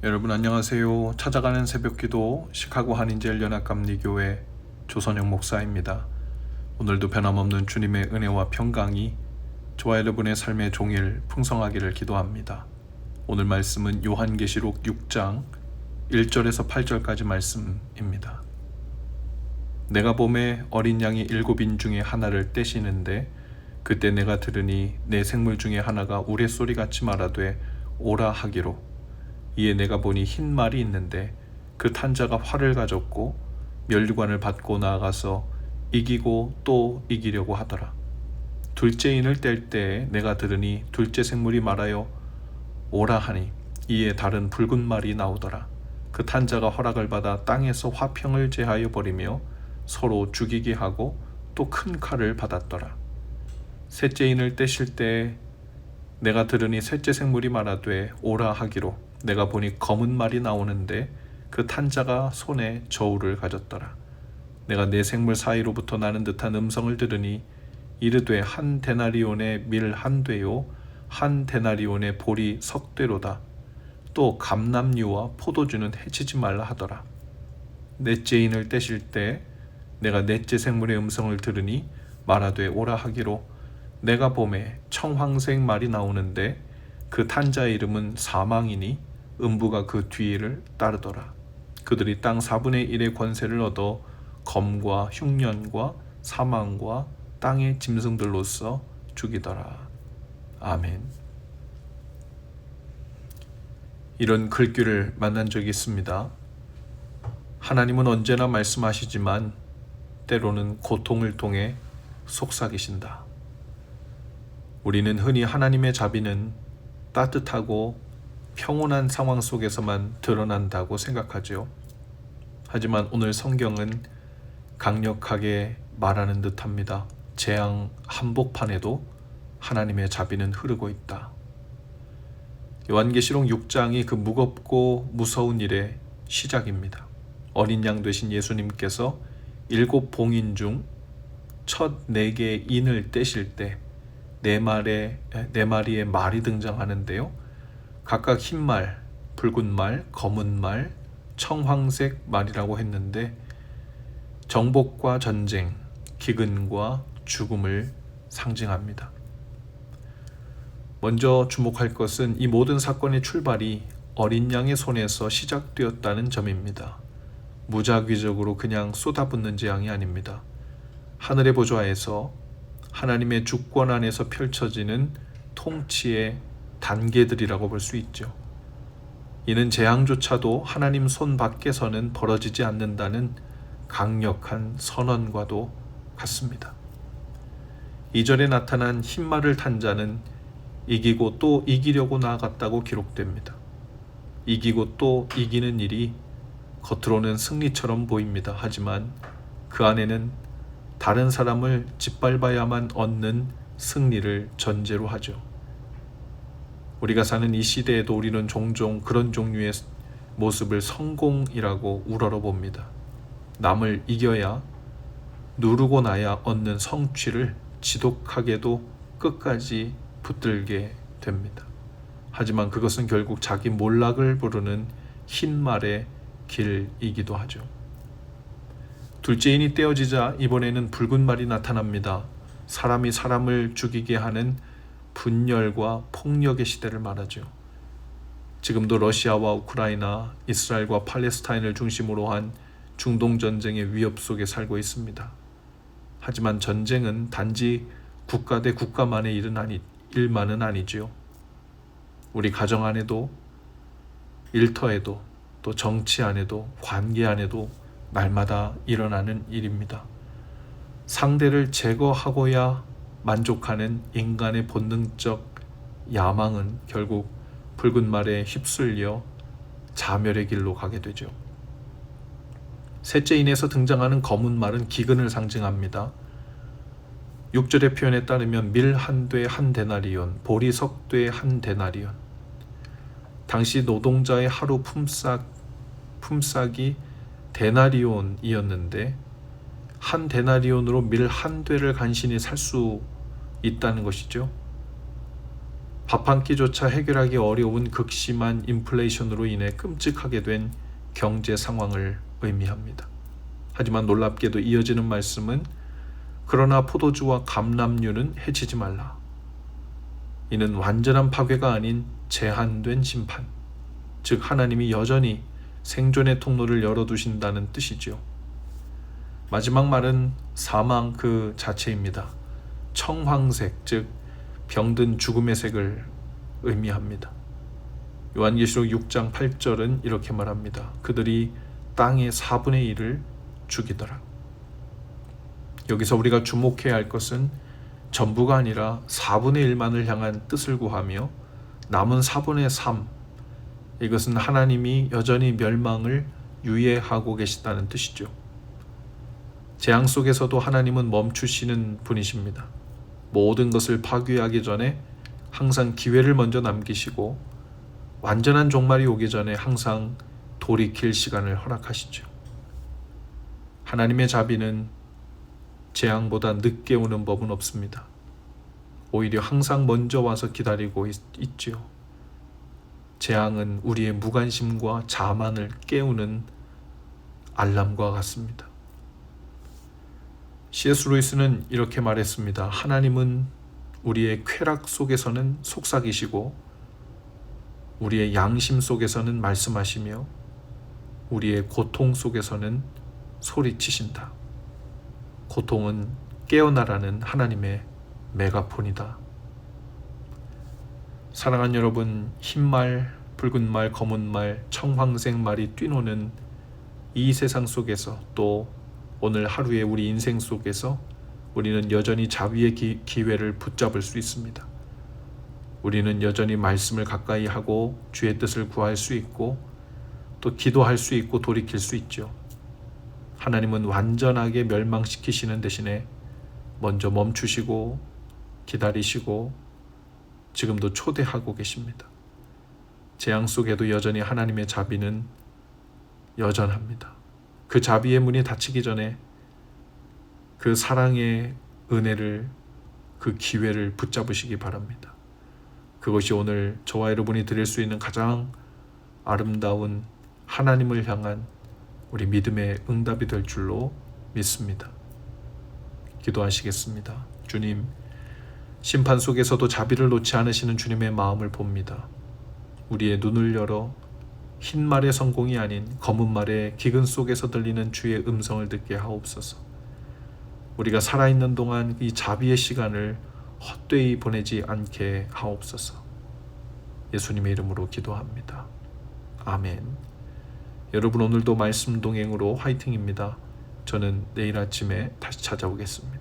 여러분 안녕하세요. 찾아가는 새벽기도 시카고 한인제일 연합감리교회 조선영 목사입니다. 오늘도 변함없는 주님의 은혜와 평강이 저와 여러분의 삶의 종일 풍성하기를 기도합니다. 오늘 말씀은 요한계시록 6장 1절에서 8절까지 말씀입니다. 내가 봄에 어린 양이 7인 중에 하나를 떼시는데 그때 내가 들으니 내 생물 중에 하나가 우레소리같이 말하되 오라 하기로. 이에 내가 보니 흰 말이 있는데 그 탄자가 활을 가졌고 면류관을 받고 나아가서 이기고 또 이기려고 하더라. 둘째 인을 뗄 때에 내가 들으니 둘째 생물이 말하여 오라 하니 이에 다른 붉은 말이 나오더라. 그 탄자가 허락을 받아 땅에서 화평을 제하여 버리며 서로 죽이게 하고 또 큰 칼을 받았더라. 셋째 인을 떼실 때에 내가 들으니 셋째 생물이 말하되 오라 하기로. 내가 보니 검은 말이 나오는데 그 탄자가 손에 저울을 가졌더라. 내가 내 생물 사이로부터 나는 듯한 음성을 들으니 이르되 한 데나리온의 밀 한 되요 한 데나리온의 보리 석 되로다. 또 감람류와 포도주는 해치지 말라 하더라. 넷째 인을 떼실 때 내가 넷째 생물의 음성을 들으니 말하되 오라 하기로. 내가 봄에 청황색 말이 나오는데 그 탄자의 이름은 사망이니 음부가 그 뒤를 따르더라. 그들이 땅 4분의 1의 권세를 얻어 검과 흉년과 사망과 땅의 짐승들로서 죽이더라. 아멘. 이런 글귀를 만난 적이 있습니다. 하나님은 언제나 말씀하시지만 때로는 고통을 통해 속삭이신다. 우리는 흔히 하나님의 자비는 따뜻하고 평온한 상황 속에서만 드러난다고 생각하죠. 하지만 오늘 성경은 강력하게 말하는 듯합니다. 재앙 한복판에도 하나님의 자비는 흐르고 있다. 요한계시록 6장이 그 무겁고 무서운 일의 시작입니다. 어린 양 되신 예수님께서 7봉인 중 첫 4개의 인을 떼실 때 4마리의 말이 등장하는데요. 각각 흰 말, 붉은 말, 검은 말, 청황색 말이라고 했는데 정복과 전쟁, 기근과 죽음을 상징합니다. 먼저 주목할 것은 이 모든 사건의 출발이 어린 양의 손에서 시작되었다는 점입니다. 무작위적으로 그냥 쏟아붓는 재앙이 아닙니다. 하늘의 보좌에서 하나님의 주권 안에서 펼쳐지는 통치의 단계들이라고 볼 수 있죠. 이는 재앙조차도 하나님 손 밖에서는 벌어지지 않는다는 강력한 선언과도 같습니다. 2절에 나타난 흰말을 탄 자는 이기고 또 이기려고 나아갔다고 기록됩니다. 이기고 또 이기는 일이 겉으로는 승리처럼 보입니다. 하지만 그 안에는 다른 사람을 짓밟아야만 얻는 승리를 전제로 하죠. 우리가 사는 이 시대에도 우리는 종종 그런 종류의 모습을 성공이라고 우러러 봅니다. 남을 이겨야 누르고 나야 얻는 성취를 지독하게도 끝까지 붙들게 됩니다. 하지만 그것은 결국 자기 몰락을 부르는 흰 말의 길이기도 하죠. 둘째 인이 떼어지자 이번에는 붉은 말이 나타납니다. 사람이 사람을 죽이게 하는 분열과 폭력의 시대를 말하죠. 지금도 러시아와 우크라이나, 이스라엘과 팔레스타인을 중심으로 한 중동 전쟁의 위협 속에 살고 있습니다. 하지만 전쟁은 단지 국가 대 국가만의 일만은 아니지요. 우리 가정 안에도, 일터에도, 또 정치 안에도, 관계 안에도 날마다 일어나는 일입니다. 상대를 제거하고야 만족하는 인간의 본능적 야망은 결국 붉은 말에 휩쓸려 자멸의 길로 가게 되죠. 셋째 인에서 등장하는 검은 말은 기근을 상징합니다. 6절의 표현에 따르면 밀 한 돼 한 데나리온, 보리 석 돼 한 데나리온. 당시 노동자의 하루 품삯이 데나리온이었는데 한 데나리온으로 밀 한 되를 간신히 살 수 있다는 것이죠. 밥 한 끼조차 해결하기 어려운 극심한 인플레이션으로 인해 끔찍하게 된 경제 상황을 의미합니다. 하지만 놀랍게도 이어지는 말씀은 그러나 포도주와 감람류는 해치지 말라. 이는 완전한 파괴가 아닌 제한된 심판, 즉 하나님이 여전히 생존의 통로를 열어두신다는 뜻이지요. 마지막 말은 사망 그 자체입니다. 청황색, 즉 병든 죽음의 색을 의미합니다. 요한계시록 6장 8절은 이렇게 말합니다. 그들이 땅의 4분의 1을 죽이더라. 여기서 우리가 주목해야 할 것은 전부가 아니라 4분의 1만을 향한 뜻을 구하며 남은 4분의 3, 이것은 하나님이 여전히 멸망을 유예하고 계시다는 뜻이죠. 재앙 속에서도 하나님은 멈추시는 분이십니다. 모든 것을 파괴하기 전에 항상 기회를 먼저 남기시고 완전한 종말이 오기 전에 항상 돌이킬 시간을 허락하시죠. 하나님의 자비는 재앙보다 늦게 오는 법은 없습니다. 오히려 항상 먼저 와서 기다리고 있지요. 재앙은 우리의 무관심과 자만을 깨우는 알람과 같습니다. C.S. 루이스는 이렇게 말했습니다. 하나님은 우리의 쾌락 속에서는 속삭이시고 우리의 양심 속에서는 말씀하시며 우리의 고통 속에서는 소리치신다. 고통은 깨어나라는 하나님의 메가폰이다. 사랑하는 여러분, 흰말, 붉은 말, 검은 말, 청황색 말이 뛰노는 이 세상 속에서 또 오늘 하루의 우리 인생 속에서 우리는 여전히 자비의 기회를 붙잡을 수 있습니다. 우리는 여전히 말씀을 가까이 하고 주의 뜻을 구할 수 있고 또 기도할 수 있고 돌이킬 수 있죠. 하나님은 완전하게 멸망시키시는 대신에 먼저 멈추시고 기다리시고 지금도 초대하고 계십니다. 재앙 속에도 여전히 하나님의 자비는 여전합니다. 그 자비의 문이 닫히기 전에 그 사랑의 은혜를, 그 기회를 붙잡으시기 바랍니다. 그것이 오늘 저와 여러분이 드릴 수 있는 가장 아름다운 하나님을 향한 우리 믿음의 응답이 될 줄로 믿습니다. 기도하시겠습니다. 주님, 심판 속에서도 자비를 놓지 않으시는 주님의 마음을 봅니다. 우리의 눈을 열어 흰 말의 성공이 아닌 검은 말의 기근 속에서 들리는 주의 음성을 듣게 하옵소서. 우리가 살아있는 동안 이 자비의 시간을 헛되이 보내지 않게 하옵소서. 예수님의 이름으로 기도합니다. 아멘. 여러분, 오늘도 말씀 동행으로 화이팅입니다. 저는 내일 아침에 다시 찾아오겠습니다.